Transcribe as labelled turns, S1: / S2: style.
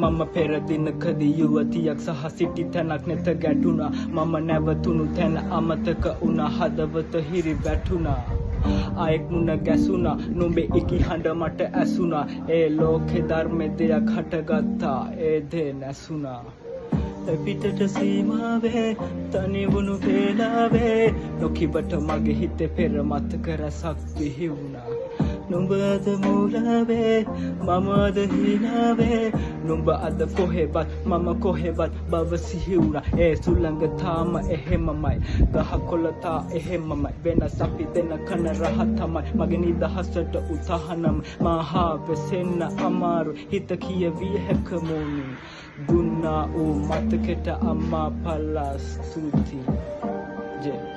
S1: මම පෙර දිනකදී යුවතියක් සහ සිටි තැනක් නැත ගැටුණා මම නැවතුණු තැන අමතක වුණා හදවත හිරි වැටුණා ආයෙක් මුණ ගැසුණා නුඹේ ඉකි හඬ මට ඇසුණා ඒ ලෝකේ ධර්මෙ දෙයක් හටගත්තා ඒ දේ නැසුණා පිටට සීමාවේ තනි වුණු වේලාවේ නොකිබට මගේ හිතේ පෙර මතක රසක් බිහි වුණා නුඹ අද මූලාවේ මම අද හිනාවේ නුඹ අද කොහෙවත් මම කොහෙවත් බව සිහි වුණා ඒ සුළඟ තාම එහෙමමයි ගහකොළ තා එහෙමමයි වෙනස් අපි දෙන කන රහ තමයි මගේ නිදහසට උතහනම් මහා වෙසෙන්න අමාරු හිත කියවිය හැකමෝනි දුන්නා වූ මතකෙට අම්මා පල්ලා ස්තුති ජේ